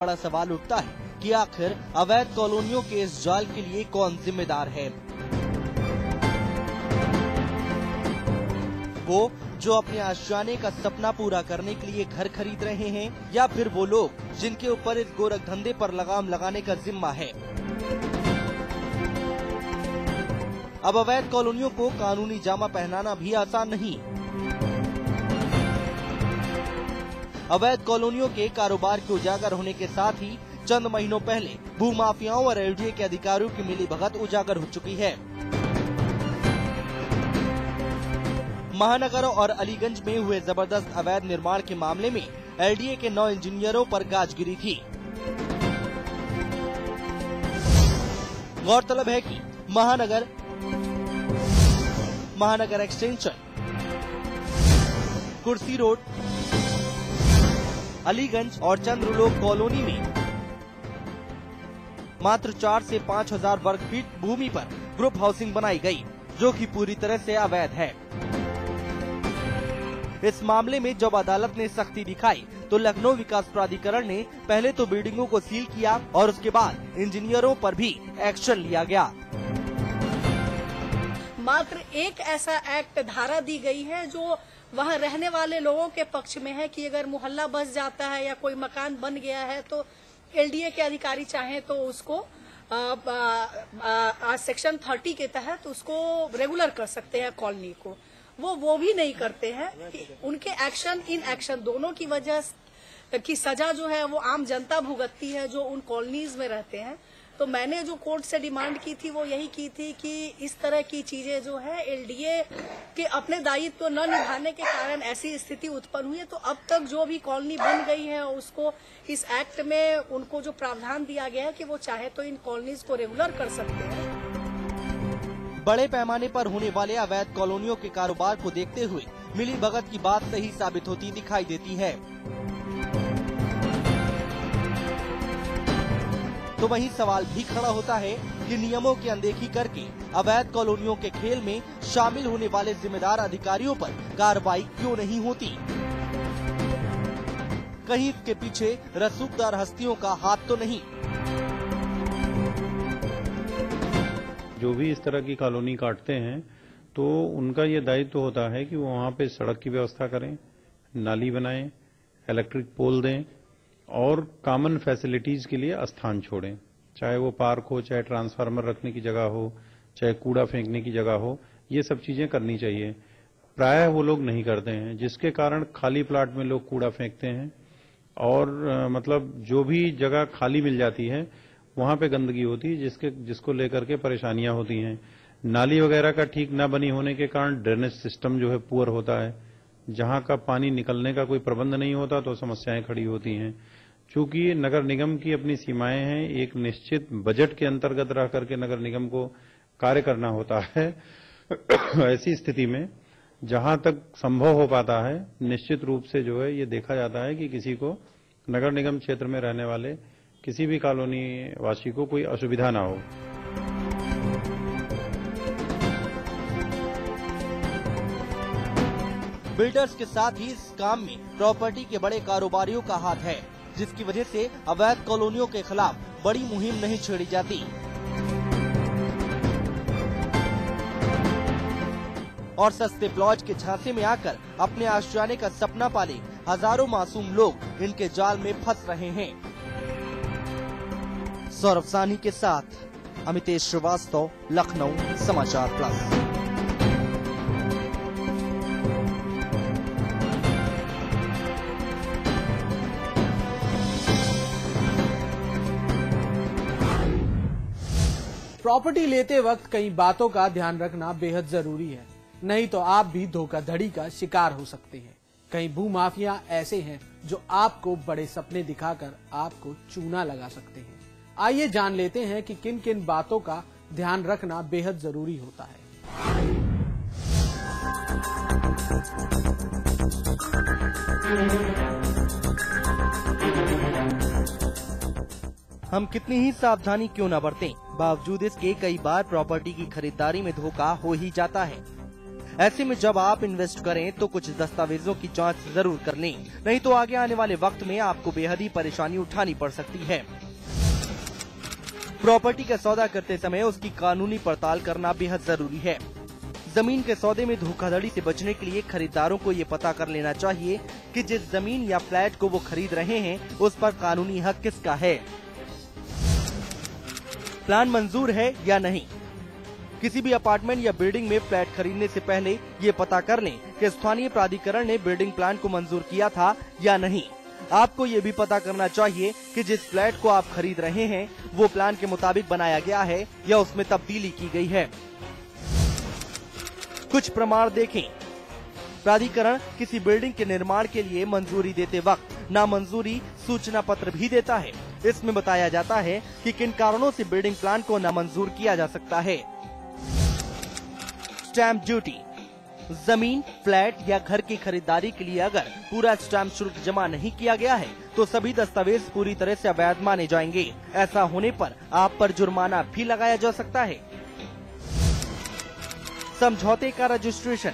बड़ा सवाल उठता है कि आखिर अवैध कॉलोनियों के इस जाल के लिए कौन जिम्मेदार है। वो जो अपने आशियाने का सपना पूरा करने के लिए घर खरीद रहे हैं, या फिर वो लोग जिनके ऊपर इस गोरख धंधे पर लगाम लगाने का जिम्मा है। अब अवैध कॉलोनियों को कानूनी जामा पहनाना भी आसान नहीं। अवैध कॉलोनियों के कारोबार के उजागर होने के साथ ही चंद महीनों पहले भूमाफियाओं और एलडीए के अधिकारियों की मिलीभगत उजागर हो चुकी है। महानगर और अलीगंज में हुए जबरदस्त अवैध निर्माण के मामले में एलडीए के 9 इंजीनियरों पर गाज गिरी थी। गौरतलब है कि महानगर एक्सटेंशन, कुर्सी रोड, अलीगंज और चंद्रलोक कॉलोनी में मात्र 4 से 5,000 वर्ग फीट भूमि पर ग्रुप हाउसिंग बनाई गई, जो कि पूरी तरह से अवैध है। इस मामले में जब अदालत ने सख्ती दिखाई तो लखनऊ विकास प्राधिकरण ने पहले तो बिल्डिंगों को सील किया और उसके बाद इंजीनियरों पर भी एक्शन लिया गया। मात्र एक ऐसा एक्ट धारा दी गई है जो वहाँ रहने वाले लोगों के पक्ष में है कि अगर मोहल्ला बस जाता है या कोई मकान बन गया है तो एलडीए के अधिकारी चाहें तो उसको सेक्शन 30 के तहत उसको रेगुलर कर सकते हैं कॉलोनी को। वो भी नहीं करते हैं। उनके एक्शन इन एक्शन दोनों की वजह की सजा जो है वो आम जनता भुगतती है जो उन कॉलोनीज में रहते हैं। तो मैंने जो कोर्ट से डिमांड की थी वो यही की थी कि इस तरह की चीजें जो है एलडीए के अपने दायित्व तो न निभाने के कारण ऐसी स्थिति उत्पन्न हुई है। तो अब तक जो भी कॉलोनी बन गई है उसको इस एक्ट में उनको जो प्रावधान दिया गया है कि वो चाहे तो इन कॉलोनीज को रेगुलर कर सकते हैं। बड़े पैमाने पर होने वाले अवैध कॉलोनियों के कारोबार को देखते हुए मिलीभगत की बात सही साबित होती दिखाई देती है। तो वहीं सवाल भी खड़ा होता है कि नियमों की अनदेखी करके अवैध कॉलोनियों के खेल में शामिल होने वाले जिम्मेदार अधिकारियों पर कार्रवाई क्यों नहीं होती। कहीं इसके पीछे रसूखदार हस्तियों का हाथ तो नहीं। जो भी इस तरह की कॉलोनी काटते हैं तो उनका ये दायित्व होता है कि वो वहाँ पे सड़क की व्यवस्था करें, नाली बनाएं, इलेक्ट्रिक पोल दें और कॉमन फैसिलिटीज के लिए स्थान छोड़ें, चाहे वो पार्क हो, चाहे ट्रांसफार्मर रखने की जगह हो, चाहे कूड़ा फेंकने की जगह हो। ये सब चीजें करनी चाहिए। प्रायः वो लोग नहीं करते हैं, जिसके कारण खाली प्लाट में लोग कूड़ा फेंकते हैं और मतलब जो भी जगह खाली मिल जाती है वहां पे गंदगी होती है, जिसको लेकर के परेशानियां होती हैं। नाली वगैरह का ठीक न बनी होने के कारण ड्रेनेज सिस्टम जो है पुअर होता है, जहां का पानी निकलने का कोई प्रबंध नहीं होता तो समस्याएं खड़ी होती हैं। चूंकि नगर निगम की अपनी सीमाएं हैं, एक निश्चित बजट के अंतर्गत रह करके नगर निगम को कार्य करना होता है। ऐसी स्थिति में जहां तक संभव हो पाता है निश्चित रूप से जो है ये देखा जाता है कि किसी को नगर निगम क्षेत्र में रहने वाले किसी भी कॉलोनी वासी को कोई असुविधा ना हो। बिल्डर्स के साथ ही इस काम में प्रॉपर्टी के बड़े कारोबारियों का हाथ है, जिसकी वजह से अवैध कॉलोनियों के खिलाफ बड़ी मुहिम नहीं छेड़ी जाती। और सस्ते प्लॉट के झांसे में आकर अपने आशियाने का सपना पाले हजारों मासूम लोग इनके जाल में फंस रहे हैं। सौरभ सानी के साथ अमितेश श्रीवास्तव, लखनऊ समाचार प्लस। प्रॉपर्टी लेते वक्त कई बातों का ध्यान रखना बेहद जरूरी है, नहीं तो आप भी धोखाधड़ी का शिकार हो सकते हैं। कई भूमाफिया ऐसे हैं जो आपको बड़े सपने दिखाकर आपको चूना लगा सकते हैं। आइए जान लेते हैं कि किन किन बातों का ध्यान रखना बेहद जरूरी होता है। हम कितनी ही सावधानी क्यों न बरतें, बावजूद इसके कई बार प्रॉपर्टी की खरीदारी में धोखा हो ही जाता है। ऐसे में जब आप इन्वेस्ट करें तो कुछ दस्तावेजों की जांच जरूर कर लें, नहीं तो आगे आने वाले वक्त में आपको बेहद ही परेशानी उठानी पड़ सकती है। प्रॉपर्टी का सौदा करते समय उसकी कानूनी पड़ताल करना बेहद जरूरी है। जमीन के सौदे में धोखाधड़ी से बचने के लिए खरीदारों को ये पता कर लेना चाहिए कि जिस जमीन या फ्लैट को वो खरीद रहे हैं उस पर कानूनी हक किसका है, प्लान मंजूर है या नहीं। किसी भी अपार्टमेंट या बिल्डिंग में फ्लैट खरीदने से पहले ये पता कर लें कि स्थानीय प्राधिकरण ने बिल्डिंग प्लान को मंजूर किया था या नहीं। आपको ये भी पता करना चाहिए कि जिस फ्लैट को आप खरीद रहे हैं वो प्लान के मुताबिक बनाया गया है या उसमें तब्दीली की गई है। कुछ प्रमाण देखें। प्राधिकरण किसी बिल्डिंग के निर्माण के लिए मंजूरी देते वक्त नामंजूरी सूचना पत्र भी देता है। इसमें बताया जाता है कि किन कारणों से बिल्डिंग प्लान को नामंजूर किया जा सकता है। Stamp duty. जमीन, फ्लैट या घर की खरीदारी के लिए अगर पूरा स्टैंप शुल्क जमा नहीं किया गया है तो सभी दस्तावेज पूरी तरह से अवैध माने जाएंगे। ऐसा होने पर आप पर जुर्माना भी लगाया जा सकता है। समझौते का रजिस्ट्रेशन।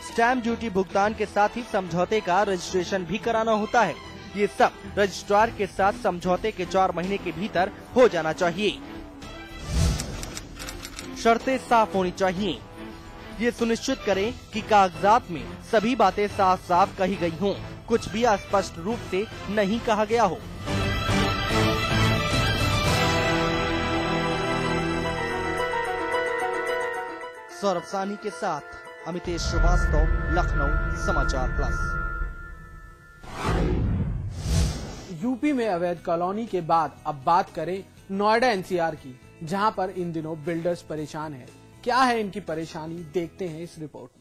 स्टैंप ड्यूटी भुगतान के साथ ही समझौते का रजिस्ट्रेशन भी कराना होता है। ये सब रजिस्ट्रार के साथ समझौते के 4 महीने के भीतर हो जाना चाहिए। शर्तें साफ होनी चाहिए। ये सुनिश्चित करें कि कागजात में सभी बातें साफ साफ कही गई हों, कुछ भी अस्पष्ट रूप से नहीं कहा गया हो। सौरभ सानी के साथ अमितेश श्रीवास्तव, लखनऊ समाचार प्लस। यूपी में अवैध कॉलोनी के बाद अब बात करें नोएडा एनसीआर की, जहां पर इन दिनों बिल्डर्स परेशान हैं। क्या है इनकी परेशानी, देखते हैं इस रिपोर्ट में।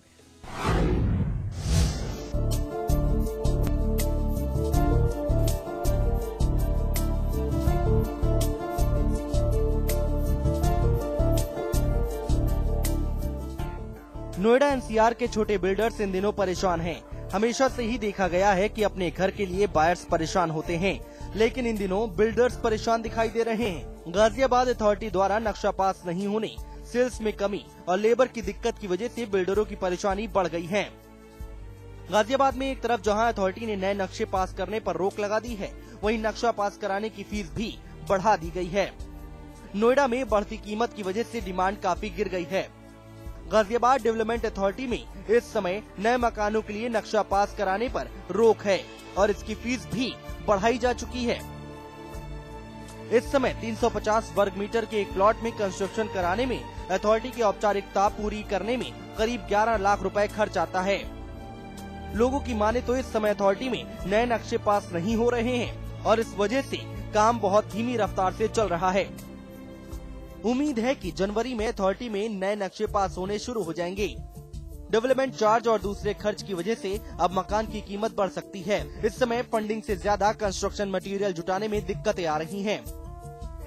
नोएडा एनसीआर के छोटे बिल्डर्स इन दिनों परेशान हैं। हमेशा से ही देखा गया है कि अपने घर के लिए बायर्स परेशान होते हैं, लेकिन इन दिनों बिल्डर्स परेशान दिखाई दे रहे हैं। गाजियाबाद अथॉरिटी द्वारा नक्शा पास नहीं होने, सेल्स में कमी और लेबर की दिक्कत की वजह से बिल्डरों की परेशानी बढ़ गई है। गाजियाबाद में एक तरफ जहां अथॉरिटी ने नए नक्शे पास करने पर रोक लगा दी है, वहीं नक्शा पास कराने की फीस भी बढ़ा दी गई है। नोएडा में बढ़ती कीमत की वजह से डिमांड काफी गिर गई है। गाजियाबाद डेवलपमेंट अथॉरिटी में इस समय नए मकानों के लिए नक्शा पास कराने पर रोक है और इसकी फीस भी बढ़ाई जा चुकी है। इस समय 350 वर्ग मीटर के एक प्लॉट में कंस्ट्रक्शन कराने में अथॉरिटी की औपचारिकता पूरी करने में करीब 11 लाख रुपए खर्च आता है। लोगों की माने तो इस समय अथॉरिटी में नए नक्शे पास नहीं हो रहे हैं और इस वजह से काम बहुत धीमी रफ्तार से चल रहा है। उम्मीद है कि जनवरी में अथॉरिटी में नए नक्शे पास होने शुरू हो जाएंगे। डेवलपमेंट चार्ज और दूसरे खर्च की वजह से अब मकान की कीमत बढ़ सकती है। इस समय फंडिंग से ज्यादा कंस्ट्रक्शन मटेरियल जुटाने में दिक्कतें आ रही हैं।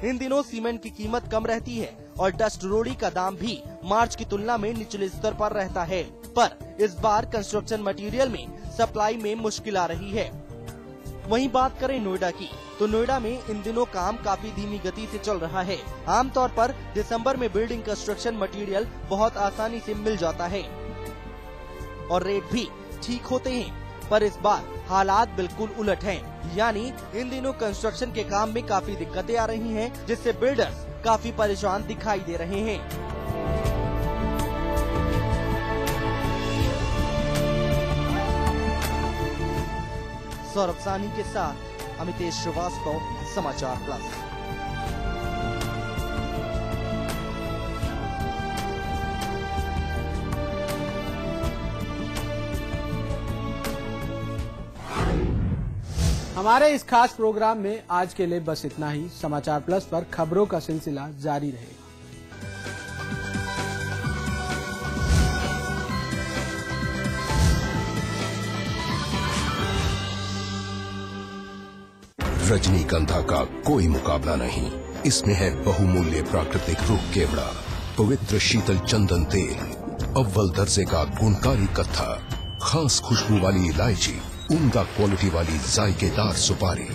इन दिनों सीमेंट की कीमत कम रहती है और डस्ट रोडी का दाम भी मार्च की तुलना में निचले स्तर पर रहता है, पर इस बार कंस्ट्रक्शन मटेरियल में सप्लाई में मुश्किल आ रही है। वहीं बात करें नोएडा की, तो नोएडा में इन दिनों काम काफी धीमी गति से चल रहा है। आमतौर पर दिसंबर में बिल्डिंग कंस्ट्रक्शन मटेरियल बहुत आसानी से मिल जाता है और रेट भी ठीक होते हैं, पर इस बार हालात बिल्कुल उलट हैं। यानी इन दिनों कंस्ट्रक्शन के काम में काफी दिक्कतें आ रही हैं, जिससे बिल्डर्स काफी परेशान दिखाई दे रहे हैं। सौरभ सानी के साथ अमितेश श्रीवास्तव, समाचार प्लस। हमारे इस खास प्रोग्राम में आज के लिए बस इतना ही। समाचार प्लस पर खबरों का सिलसिला जारी रहेगा। रजनीगंधा का कोई मुकाबला नहीं। इसमें है बहुमूल्य प्राकृतिक रूप केवड़ा, पवित्र शीतल चंदन तेल, अव्वल दर्जे का गुणकारी कत्था, खास खुशबू वाली इलायची, उम्दा क्वालिटी वाली जायकेदार सुपारी।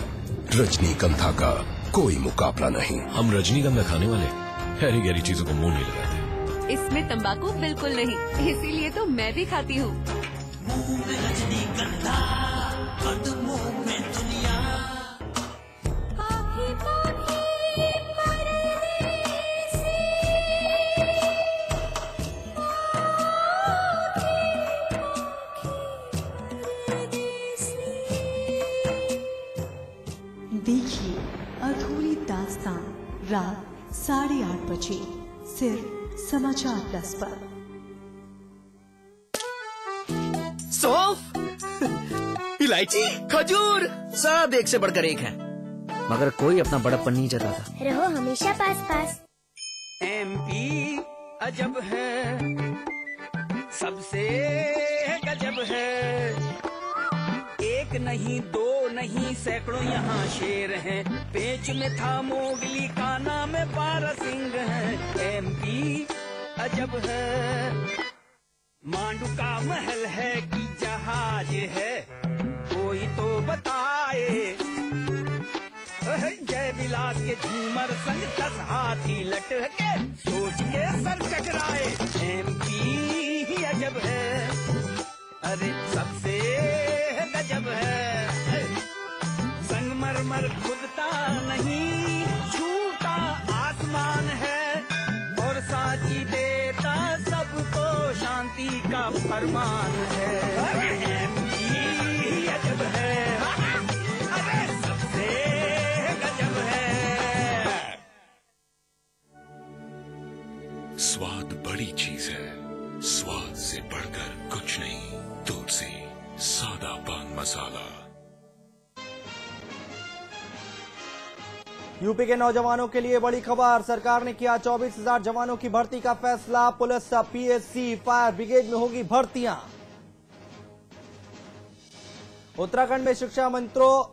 रजनीगंधा का कोई मुकाबला नहीं। हम रजनीगंधा खाने वाले गहरी गहरी चीजों को मुंह नहीं लगाते। इसमें तंबाकू बिल्कुल नहीं, इसीलिए तो मैं भी खाती हूँ। देखिए अधूरी दास्तां रात 8:30 बजे सिर्फ समाचार प्लस पर। सौंफ, इलायची, खजूर सब एक से बढ़कर एक हैं, मगर कोई अपना बड़प्पन नहीं जताता। रहो हमेशा पास पास। एमपी अजब है, सबसे गजब है, एक नहीं दो नहीं सैकड़ों यहाँ शेर हैं, पेच में था मोगली का नाम 12 सिंह है। एमपी अजब है, मांडू का महल है कि जहाज है, कोई तो बताए। जय विलास के झूमर संग 10 हाथी लटके, सोच के सर चकराए। एमपी अजब है, अरे सबसे गजब है, संगमरमर खुदता नहीं, छूटा आसमान है, और साची देता सबको शांति का फरमान है। एमपी अजब है, अरे सबसे गजब है। स्वाद बड़ी चीज है, स्वाद से बढ़कर कुछ नहीं। तुलसी सादा पान मसाला। यूपी के नौजवानों के लिए बड़ी खबर, सरकार ने किया 24,000 जवानों की भर्ती का फैसला। पुलिस, पीएससी, फायर ब्रिगेड में होगी भर्तियां। उत्तराखंड में शिक्षा मंत्रों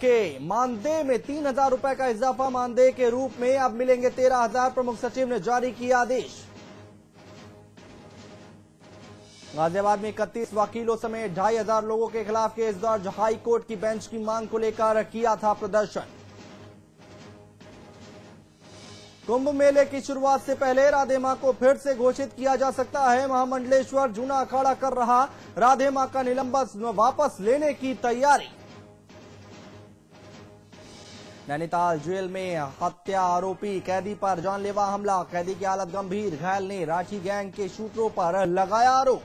के मानदेय में 3,000 रुपए का इजाफा मानदेय के रूप में अब मिलेंगे 13,000। प्रमुख सचिव ने जारी किया आदेश। गाजियाबाद में 31 वकीलों समेत 2,500 लोगों के खिलाफ केस दर्ज। हाई कोर्ट की बेंच की मांग को लेकर किया था प्रदर्शन। कुंभ मेले की शुरुआत से पहले राधे मां को फिर से घोषित किया जा सकता है। महामंडलेश्वर जूना अखाड़ा कर रहा राधे मां का निलंबन वापस लेने की तैयारी। नैनीताल जेल में हत्या आरोपी कैदी पर जानलेवा हमला, कैदी की हालत गंभीर, घायल ने राठी गैंग के शूटरों पर लगाया आरोप।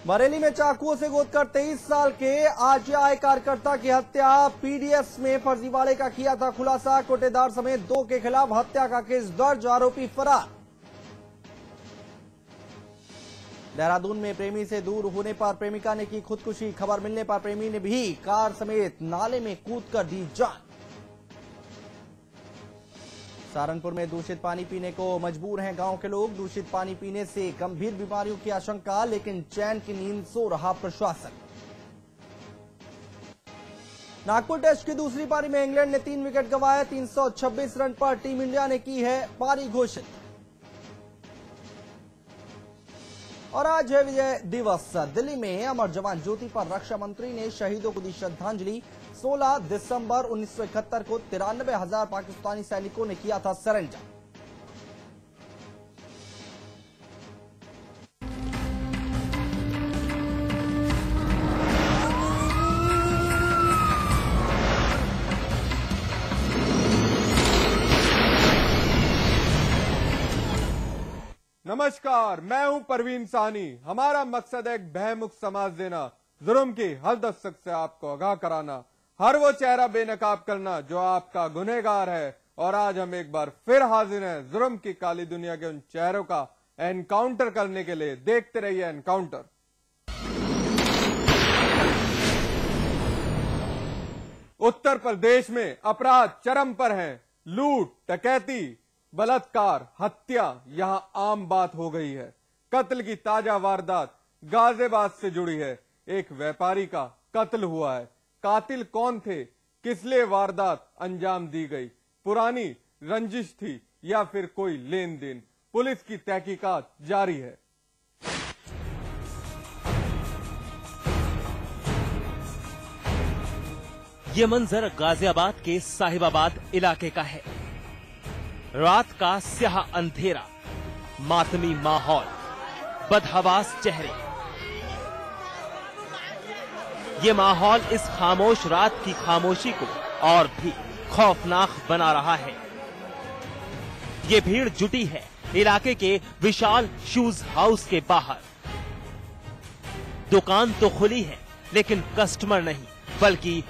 बरेली में चाकुओं से गोदकर 23 साल के आरटीआई कार्यकर्ता की हत्या, पीडीएस में फर्जीवाड़े का किया था खुलासा। कोटेदार समेत 2 के खिलाफ हत्या का केस दर्ज, आरोपी फरार। देहरादून में प्रेमी से दूर होने पर प्रेमिका ने की खुदकुशी, खबर मिलने पर प्रेमी ने भी कार समेत नाले में कूदकर दी जान। सहारनपुर में दूषित पानी पीने को मजबूर हैं गांव के लोग। दूषित पानी पीने से गंभीर बीमारियों की आशंका, लेकिन चैन की नींद सो रहा प्रशासन। नागपुर टेस्ट की दूसरी पारी में इंग्लैंड ने 3 विकेट गंवाए। 326 रन पर टीम इंडिया ने की है पारी घोषित। और आज है विजय दिवस। दिल्ली में अमर जवान ज्योति पर रक्षा मंत्री ने शहीदों को दी श्रद्धांजलि। 16 दिसंबर 1971 को 93,000 पाकिस्तानी सैनिकों ने किया था सरेंडर। नमस्कार, मैं हूं परवीन साहनी। हमारा मकसद है एक भयमुक्त समाज देना, जुर्म की हर दस्तक से आपको आगाह कराना, हर वो चेहरा बेनकाब करना जो आपका गुनहगार है। और आज हम एक बार फिर हाजिर हैं जुर्म की काली दुनिया के उन चेहरों का एनकाउंटर करने के लिए। देखते रहिए एनकाउंटर। उत्तर प्रदेश में अपराध चरम पर हैं। लूट, डकैती, बलात्कार, हत्या यहां आम बात हो गई है। कत्ल की ताजा वारदात गाजियाबाद से जुड़ी है। एक व्यापारी का कत्ल हुआ है। कातिल कौन थे, किस लिए वारदात अंजाम दी गई, पुरानी रंजिश थी या फिर कोई लेन देन, पुलिस की तहकीकात जारी है। ये मंजर गाजियाबाद के साहिबाबाद इलाके का है। रात का स्याह अंधेरा, मातमी माहौल, बदहवास चेहरे। ये माहौल इस खामोश रात की खामोशी को और भी खौफनाक बना रहा है। ये भीड़ जुटी है इलाके के विशाल शूज हाउस के बाहर। दुकान तो खुली है लेकिन कस्टमर नहीं, बल्कि